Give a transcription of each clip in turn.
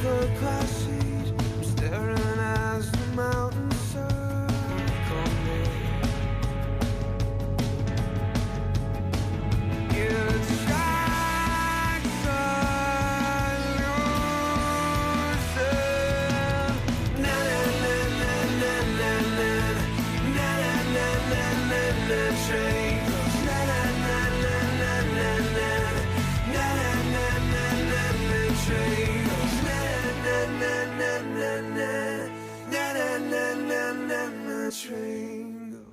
Third-class seat, I'm staring as the mountains circle me. It's Jackson, losing. Na na na na na na na na na na na na train goes na na na na na na na na na na na na train. Train go.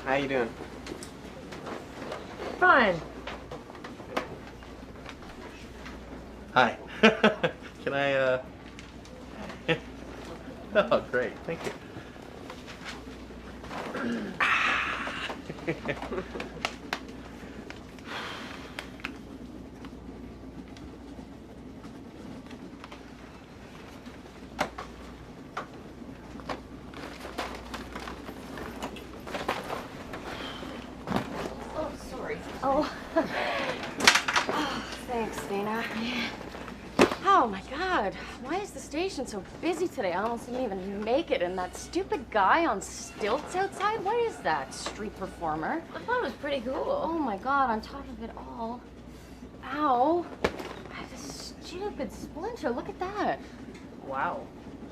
How you doing? Fine. Hi. Can I, Oh, great. Thank you. Oh, sorry. Oh. Oh, thanks, Dana. Oh my God, why is the station so busy today? I almost didn't even make it, and that stupid guy on stilts outside, what is that, street performer? I thought it was pretty cool. Oh my God, on top of it all. Ow. This stupid splinter, look at that. Wow.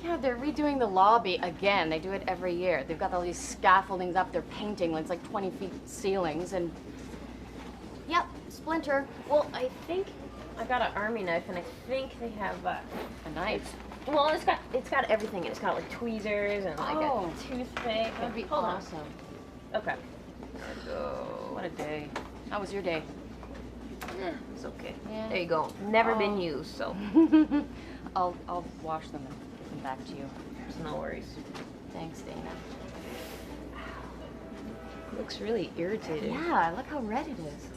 Yeah, they're redoing the lobby again. They do it every year. They've got all these scaffoldings up, they're painting, it's like 20 feet ceilings, and yep, splinter. Well, I think I got an army knife, and I think they have A knife. well, it's got everything. It's got like tweezers and like Oh. a toothpick. That'd be Hold awesome. on. Okay. What a day. How was your day? It's okay. Yeah. There you go. Never been Oh. used, so I'll wash them and give them back to you. there's no worries. Thanks, Dana. Looks really irritated. Yeah, look how red it is.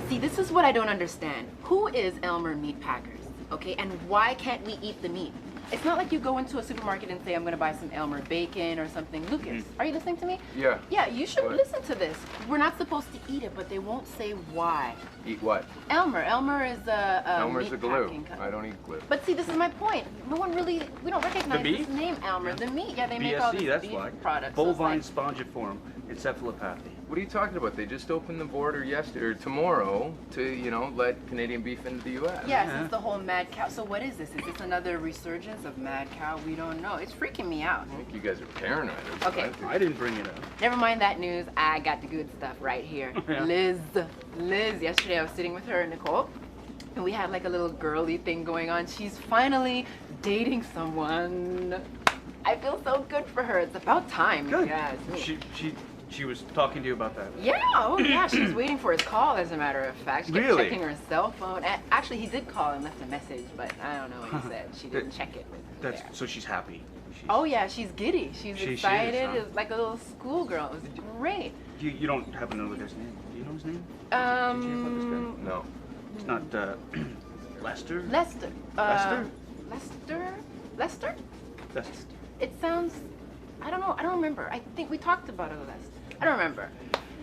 See, this is what I don't understand. Who is Elmer Meat Packers? Okay, and why can't we eat the meat? It's not like you go into a supermarket and say, I'm gonna buy some Elmer bacon or something. Lucas, are you listening to me? Yeah. Yeah, you should What? listen to this. We're not supposed to eat it, but they won't say why. Eat what? Elmer is a Elmer's meat a glue. packing company. I don't eat glue. But see, this is my point. No one really, we don't recognize meat? this name, Elmer. The meat, yeah, they make all BSE, this that's beef why. products. So it's Bovine like- spongiform encephalopathy. What are you talking about? They just opened the border yesterday or tomorrow to, let Canadian beef into the U.S. Yeah, since the whole mad cow. So what is this? Is this another resurgence of mad cow? We don't know. It's freaking me out. I think you guys are paranoid. Okay. I didn't bring it up. Never mind that news. I got the good stuff right here. Yeah. Liz. Yesterday I was sitting with her and Nicole, and we had like a little girly thing going on. She's finally dating someone. I feel so good for her. It's about time. Good. Yeah, it's me. She was talking to you about that. Yeah, oh yeah, she was waiting for his call, as a matter of fact. She kept Really? checking her cell phone. Actually, he did call and left a message, but I don't know what he said. She didn't check it with That's there. so she's happy. She's, Oh yeah, she's giddy. She's She is, excited. huh? It's like a little schoolgirl. It was great. You don't happen to know the guy's name? Do you know his name? Did you hear about this guy? No. It's not Lester. Lester. Lester? Lester? Lester. It sounds. I don't know. I don't remember. I think we talked about it last. I don't remember.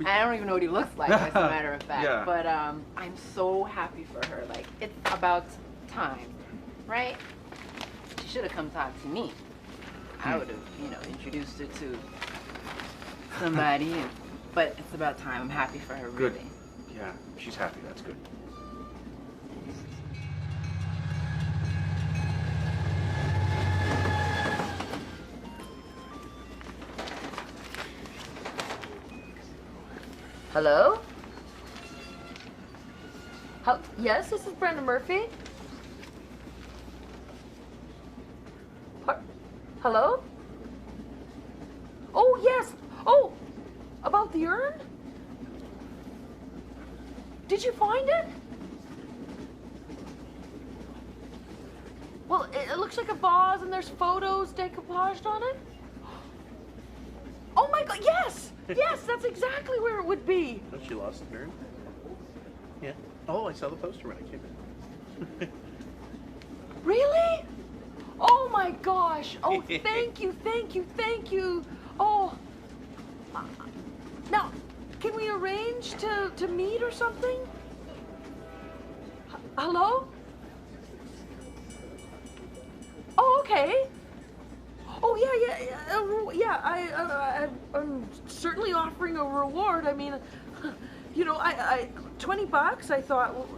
I don't even know what he looks like, as a matter of fact. Yeah. But I'm so happy for her. Like, it's about time, right? She should have come talk to me. I would have, introduced her to somebody. But it's about time. I'm happy for her, Good. really. Yeah, she's happy. That's good. Hello? Yes, this is Brenda Murphy. Hello? Oh, yes. Oh, about the urn? Did you find it? Well, it looks like a vase and there's photos decoupaged on it. God, yes! Yes, that's exactly where it would be. Oh, she lost the bearing? Yeah. Oh, I saw the poster when I came in. Really? Oh my gosh. Oh, thank you, thank you, thank you. Oh. Now, can we arrange to meet or something? Hello? Oh, okay. Oh, I'm certainly offering a reward. I mean, you know, I $20, I thought, well,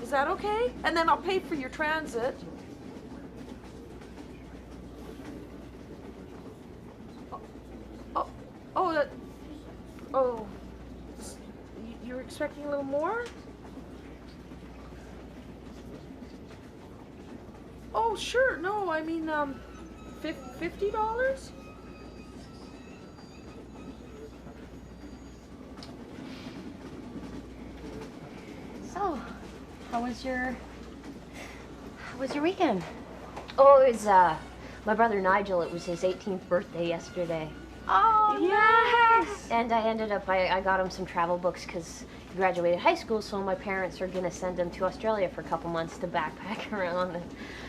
is that okay? And then I'll pay for your transit. Oh, you're expecting a little more? Oh, sure. No, I mean, $50? So, how was your weekend? Oh, it was, my brother Nigel, it was his 18th birthday yesterday. Oh, Yes! And I ended up, I got him some travel books because he graduated high school, so my parents are going to send him to Australia for a couple months to backpack around. And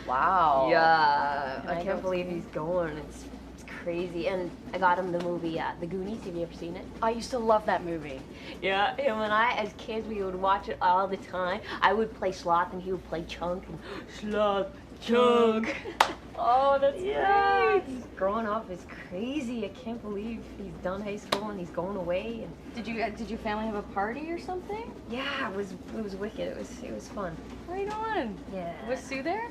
Wow. yeah, Can I I can't go believe he's going. It's crazy. And I got him the movie, The Goonies. Have you ever seen it? I used to love that movie. Yeah, him and I, as kids, we would watch it all the time. I would play Sloth and he would play Chunk. And Sloth, Chunk. Oh, that's Yeah, growing up is crazy. I can't believe he's done high school and he's going away. And Did your family have a party or something? yeah, it was wicked. It was fun. Right on. Yeah. Was Sue there?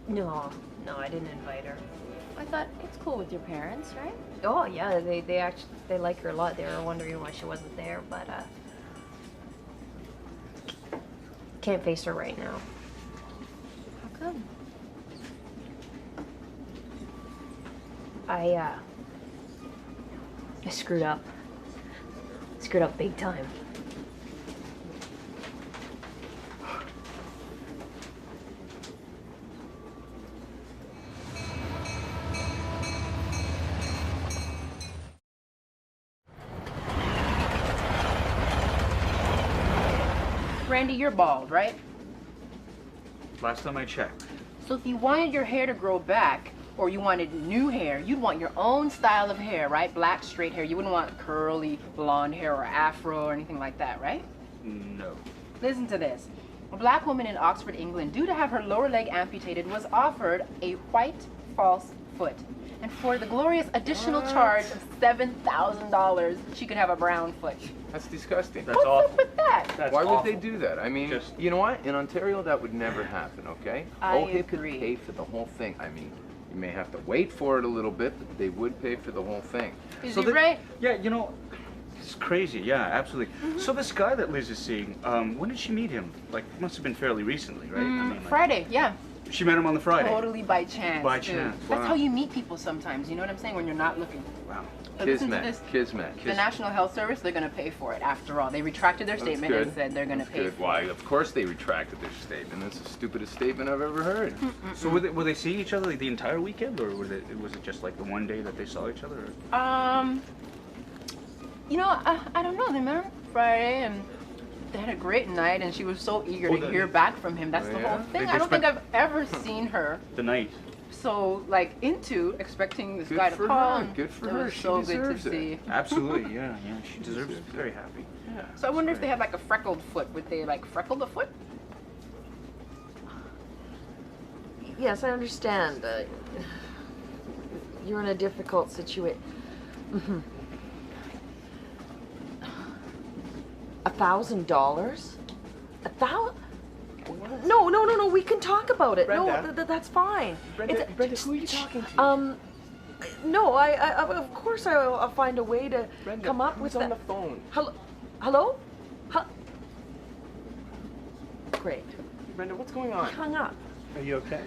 No, I didn't invite her. I thought it's cool with your parents, right? Oh yeah, they actually like her a lot. They were wondering why she wasn't there, but can't face her right now. How come? I screwed up. Screwed up big time. Randy, you're bald, right? Last time I checked. So if you wanted your hair to grow back, or you wanted new hair, you'd want your own style of hair, right? Black, straight hair. You wouldn't want curly, blonde hair or afro or anything like that, right? No. Listen to this. A black woman in Oxford, England, due to have her lower leg amputated, was offered a white false foot. And for the glorious additional charge of $7,000, she could have a brown foot. That's disgusting. That's What's awful. up with that? That's Why would awful. they do that? I mean, Just- you know what? In Ontario, that would never happen, okay? I OHIP could agree. pay for the whole thing. I mean, you may have to wait for it a little bit, but they would pay for the whole thing. Is So he the- right? Yeah, you know, it's crazy. Yeah, absolutely. So this guy that Liz is seeing, when did she meet him? Like, it must have been fairly recently, right? I mean, like, Friday, yeah. she met him on the Friday. Totally by chance. By too. chance, That's wow. how you meet people sometimes, you know what I'm saying? When you're not looking. Wow. But listen to Kismet, this. kismet. The National Health Service, they're going to pay for it after all. They retracted their That's statement good. and said they're going to That's pay good. for Why, it. of course they retracted their statement. That's the stupidest statement I've ever heard. So were they seeing each other like the entire weekend, or was it just like the one day that they saw each other? Or? You know, I don't know. They met on Friday and they had a great night and she was so eager Oh, to hear back from him. That's Oh, the yeah? whole thing. They I don't think spent- I've ever seen her The night. so, like, into expecting this Good guy to for call. her. and Good for it her. was She so good to deserves it. see. Absolutely, yeah. She deserves it. Very happy. Yeah. So I wonder if they had like a freckled foot. Would they like freckle the foot? Yes, I understand. You're in a difficult situation. $1,000? No. We can talk about it. Brenda. No, that's fine. Brenda, who are you talking to? No, I of course I'll find a way to Brenda, come up who's with on that. the phone? Hello? Great. Brenda, what's going He on? hung up. Are you okay?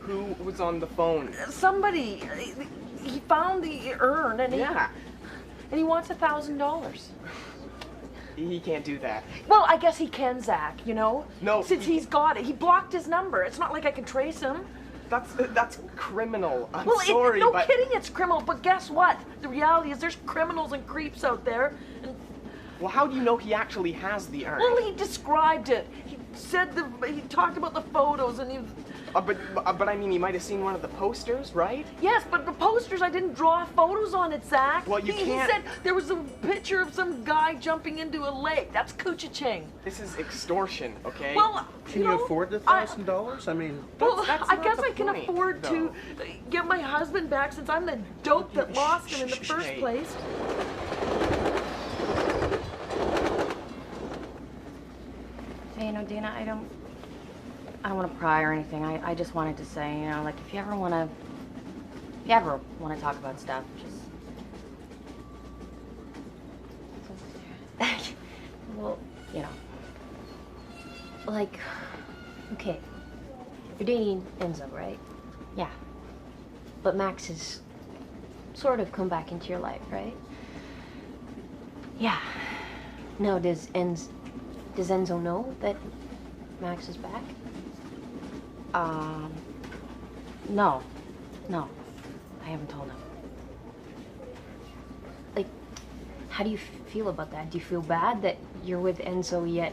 Who was on the phone? Somebody, he found the urn and he wants $1,000. He can't do that. Well, I guess he can, Zach, you know? No, Since he's got it. He blocked his number. It's not like I can trace him. That's criminal. I'm Well, sorry, no but kidding, it's criminal. But guess what? The reality is there's criminals and creeps out there. And, well, how do you know he actually has the urn? well, he described it. He said he talked about the photos, and he. But I mean, he might have seen one of the posters, right? Yes, but the posters, I didn't draw photos on it, Zach. Well, you He can't- said there was a picture of some guy jumping into a lake. That's Coochie-ching. This is extortion, okay? Well, Can you afford the $1,000? I mean, Well, That's I not guess the I can point, afford to get my husband back since I'm the dope that lost him in the first Hey. place. Hey, you know, Dina, I don't want to pry or anything. I just wanted to say, you know, like if you ever want to talk about stuff, just well, you know. Like, okay, you're dating Enzo, right? Yeah. But Max has sort of come back into your life, right? Yeah. Now, does Enzo know that Max is back? No. I haven't told him. Like, how do you feel about that? Do you feel bad that you're with Enzo yet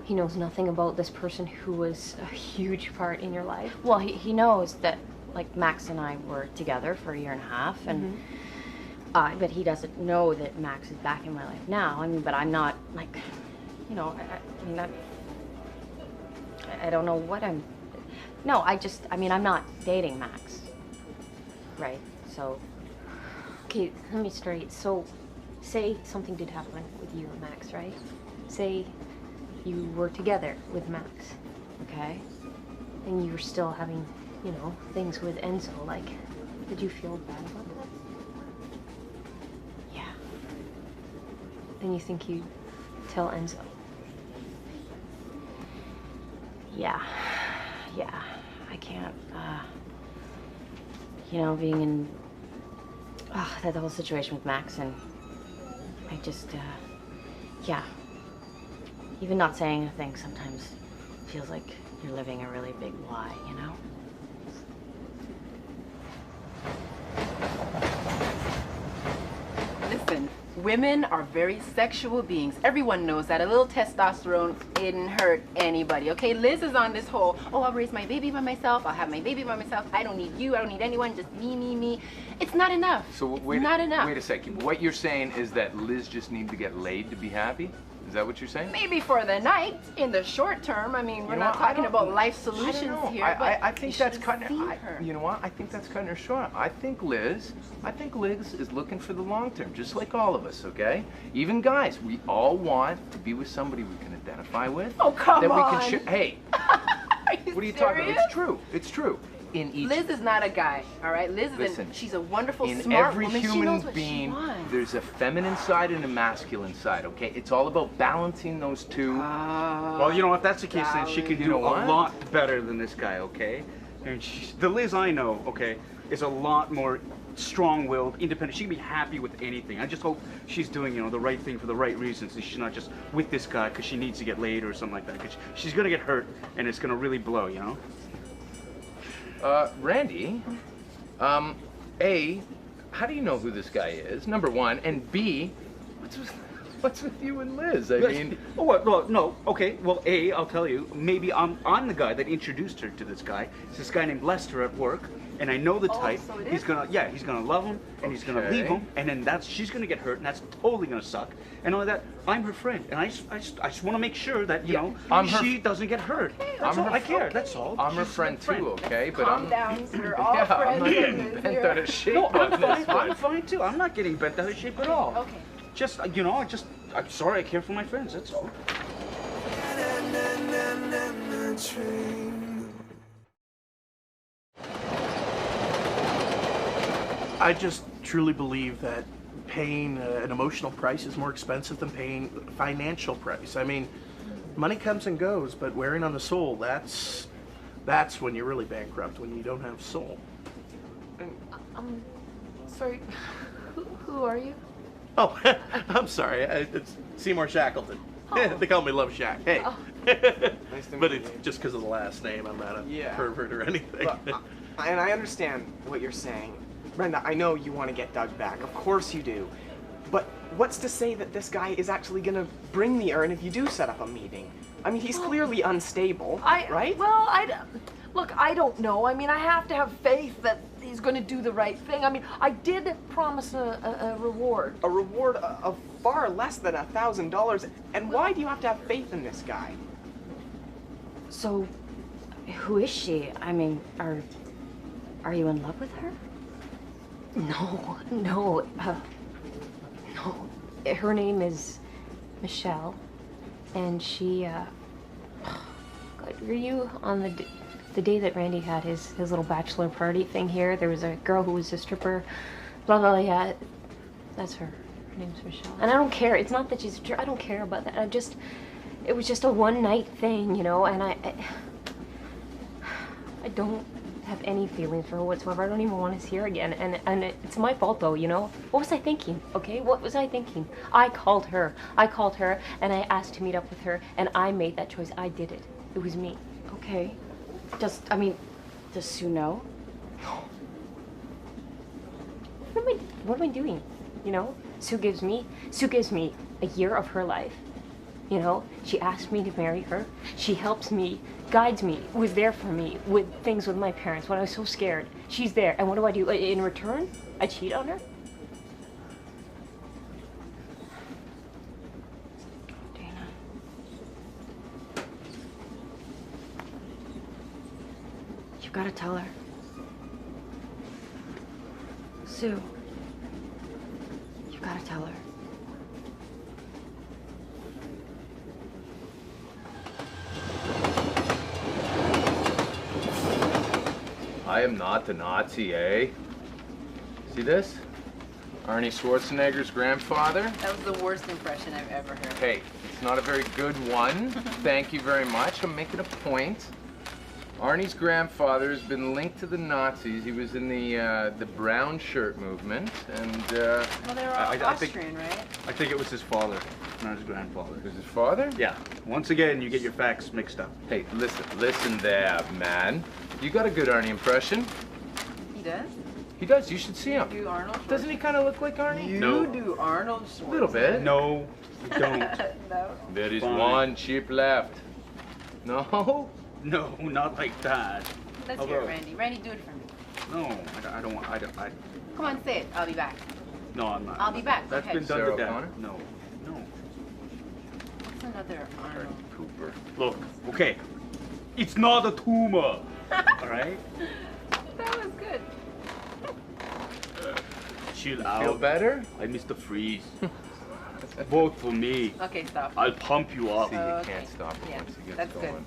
he knows nothing about this person who was a huge part in your life? Well, he knows that, like, Max and I were together for a year and a half, and but he doesn't know that Max is back in my life now. I mean, but I'm not, like, you know, I don't know what I'm. No, I mean, I'm not dating Max. Right, so. Okay, let me straight. So, say something did happen with you and Max, right? Say you were together with Max, Okay. and you were still having, you know, things with Enzo. Like, did you feel bad about that? Yeah. Then you think you'd tell Enzo? Yeah. I can't, you know, being in that whole situation with Max, and I just, yeah. Even not saying anything sometimes feels like you're living a really big lie, you know? Listen, women are very sexual beings. Everyone knows that. A little testosterone didn't hurt anybody, okay? Liz is on this whole, oh, I'll raise my baby by myself. I'll have my baby by myself. I don't need you. I don't need anyone. Just me. It's not enough. So it's not enough. Wait a second. What you're saying is that Liz just needs to get laid to be happy? Is that what you're saying? Maybe for the night, in the short term. I mean, we're not talking about life solutions here. I think that's cutting her. You know what? I think that's cutting her short. I think Liz is looking for the long term, just like all of us, okay? Even guys, we all want to be with somebody we can identify with. Oh, come on. We can hey, what are you talking about? It's true. It's true. Liz is not a guy, all right? Liz is she's a wonderful, smart woman. In every She human knows what being, she wants. there's a feminine side and a masculine side, okay? It's all about balancing those two. well, you know, if that's the case, then she can You do know a what? lot better than this guy, okay? And the Liz I know, okay, is a lot more strong-willed, independent. She can be happy with anything. I just hope she's doing, you know, the right thing for the right reasons, and she's not just with this guy because she needs to get laid or something like that. Because she's gonna get hurt, and it's gonna really blow, you know. Randy, A, how do you know who this guy is? Number one, and B, what's with you and Liz? I mean, oh, what? Well, no. Okay. Well, A, I'll tell you. Maybe I'm the guy that introduced her to this guy. It's this guy named Lester at work, and I know the type. So it he's is? gonna love him, and he's gonna leave him, and then she's gonna get hurt, and that's totally gonna suck. And all that. I'm her friend, and I just want to make sure that you know she doesn't get hurt. That's all I care. That's all. I'm her friend too, okay? But Calm down. We're all I'm friends. not getting bent out of shape No, on I'm this fine. one. I'm fine too. I'm not getting bent out of shape at all. Okay. Just you know, I'm sorry. I care for my friends. That's all. I just truly believe that paying an emotional price is more expensive than paying a financial price. I mean, money comes and goes, but wearing on the soul, that's when you're really bankrupt, when you don't have soul. Sorry, who are you? Oh, I'm sorry. It's Seymour Shackleton. They call me Love Shack. Hey, Nice to But meet it's you. just because of the last name. I'm not a Yeah. pervert or anything. Look, and I understand what you're saying. Brenda, I know you want to get Doug back. Of course you do. But what's to say that this guy is actually going to bring the urn if you do set up a meeting? I mean, he's clearly unstable, right? Well, look, I don't know. I mean, I have to have faith that he's going to do the right thing. I mean, I did promise a reward. A reward of far less than $1,000. And why do you have to have faith in this guy? So, who is she? I mean, are you in love with her? No, no, no. Her name is Michelle, and she, God, were you on the day that Randy had his little bachelor party thing here? There was a girl who was a stripper, blah, blah, yeah. That's her. Her name's Michelle. And I don't care. It's not that she's a I don't care about that. It was just a one-night thing, you know, and I don't have any feelings for her whatsoever. I don't even want to see her again, and it's my fault though, you know. What was I thinking? Okay, what was I thinking? I called her, and I asked to meet up with her, and I made that choice. I did it. It was me. Okay. Does Sue know? What am I doing? You know, Sue gives me a year of her life. You know, she asked me to marry her. She helps me, guides me, was there for me with things with my parents when I was so scared. She's there, and what do? In return, I cheat on her? Dana. You've got to tell her. Sue. You've got to tell her. I am not the Nazi, eh? See this? Arnie Schwarzenegger's grandfather. That was the worst impression I've ever heard. Hey, it's not a very good one. Thank you very much. I'm making a point. Arnie's grandfather has been linked to the Nazis. He was in the brown shirt movement, and Well, they were all I think- Austrian, right? I think it was his father, not his grandfather. was his father? Yeah. Once again, you get your facts mixed up. Hey, listen there, man. You got a good Arnie impression. He does? He does. You should see him. You do Arnold Schwarzenegger? Doesn't he kind of look like Arnie? You No. do Arnold Schwarzenegger. A little bit. No, you don't. No. There is Fine. one chip left. No? No, not like that. Let's hear it, Randy. Randy, do it for me. No, I don't want. Come on, say it. I'll be back. No, I'm not. I'll be back. Go That's ahead. been done Sarah to death. O'Connor? No, no. What's another Arnold? Cooper. Look, okay, it's not a tumor. All right. That was good. Chill out. Feel better? I missed the freeze. Vote for me. Okay, stop. I'll pump you up. See, you Okay. can't stop him Yeah, once he gets that's good. going.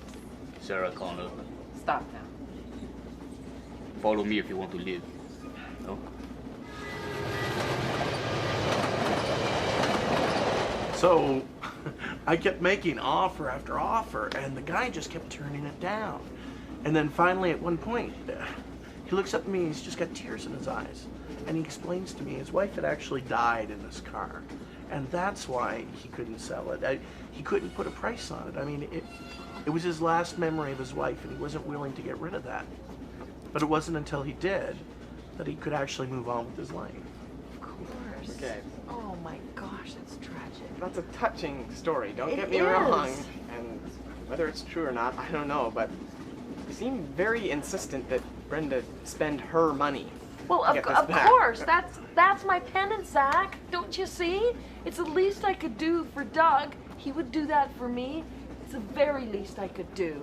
Sarah Connor, Stop now. follow me if you want to live. No? So I kept making offer after offer, and the guy just kept turning it down. And then finally, at one point, he looks up at me, he's just got tears in his eyes. And he explains to me his wife had actually died in this car. And that's why he couldn't sell it. He couldn't put a price on it. I mean, it was his last memory of his wife, and he wasn't willing to get rid of that. But it wasn't until he did that he could actually move on with his life. Of course. Okay, Oh my gosh, that's tragic. that's a touching story, don't It get me is. wrong. And whether it's true or not, I don't know, but you seem very insistent that Brenda spend her money. Well, to get this of back. course, that's my penance, Zach. Don't you see? It's the least I could do for Doug. He would do that for me. It's the very least I could do.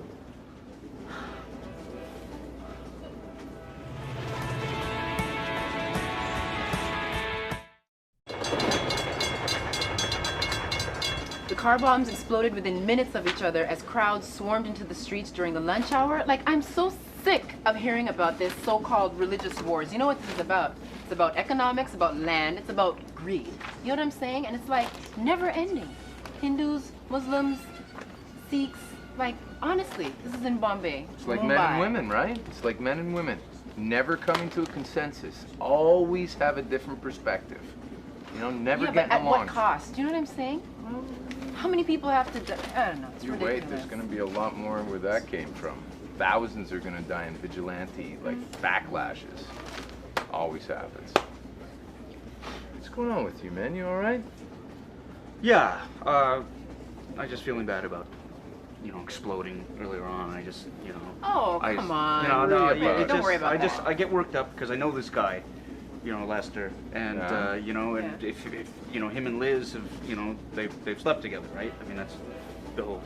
The car bombs exploded within minutes of each other as crowds swarmed into the streets during the lunch hour. Like, I'm so sick of hearing about this so-called religious wars. You know what this is about? It's about economics, about land, it's about greed. You know what I'm saying? And it's like never ending. Hindus, Muslims, Sikhs, like, honestly, this is in Bombay. It's like Mumbai. men and women, right? It's like men and women. Never coming to a consensus. Always have a different perspective. You know, never Yeah, but getting at along. what cost? Do you know what I'm saying? How many people have to die? I don't know. It's You ridiculous. wait, there's gonna be a lot more where that came from. Thousands are gonna die in vigilante, like, backlashes. Always happens. What's going on with you, man? You alright? Yeah, I'm just feeling bad about, exploding earlier on. I just, Oh, come on. Don't worry about that. I get worked up because I know this guy, Lester, and and if him and Liz have, they've slept together, right? I mean, that's the whole,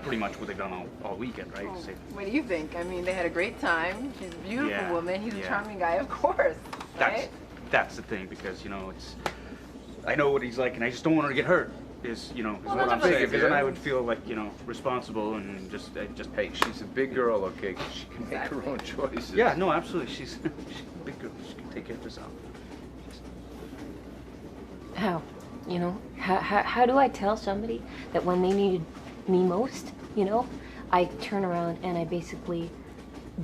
pretty much what they've done all weekend, right? Oh, what do you think? I mean, they had a great time. She's a beautiful woman. He's a charming guy, of course. Right? That's the thing, because I know what he's like, and I just don't want her to get hurt. Is what I'm saying, because then I would feel like responsible and just Hey, she's a big girl, okay? She can make her own choices. Yeah, no, absolutely. She's a big girl. She can take care of herself. How? How do I tell somebody that when they needed me most, I turn around and I basically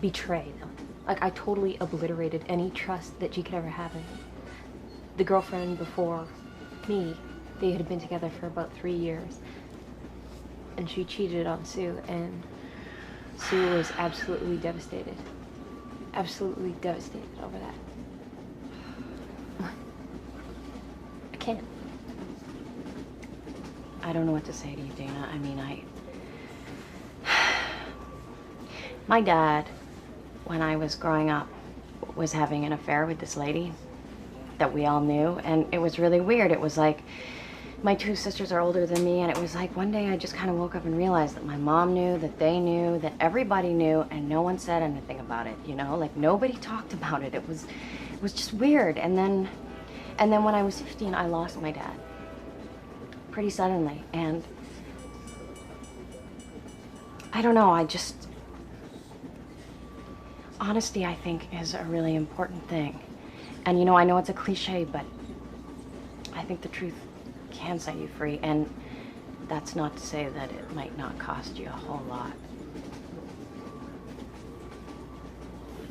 betray them. Like, I totally obliterated any trust that she could ever have in me. The girlfriend before me, they had been together for about 3 years, and she cheated on Sue, and Sue was absolutely devastated. Absolutely devastated over that. I can't. I don't know what to say to you, Dana. I mean, my dad, when I was growing up, was having an affair with this lady that we all knew, and it was really weird. It was like, my 2 sisters are older than me, and it was like one day I just kind of woke up and realized that my mom knew, that they knew, that everybody knew, and no one said anything about it, like nobody talked about it. It was just weird. And then when I was 15, I lost my dad pretty suddenly, and I don't know, honesty, I think, is a really important thing. And I know it's a cliche, but I think the truth can set you free, and that's not to say that it might not cost you a whole lot.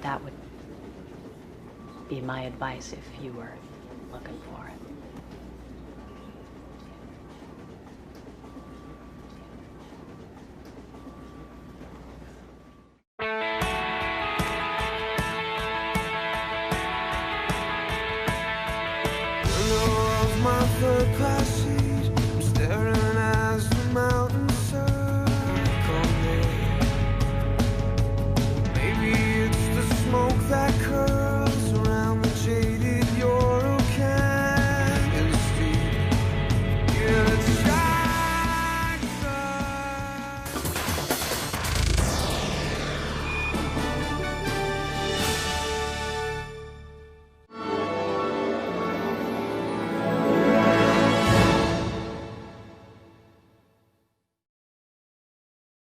That would be my advice if you were looking for it.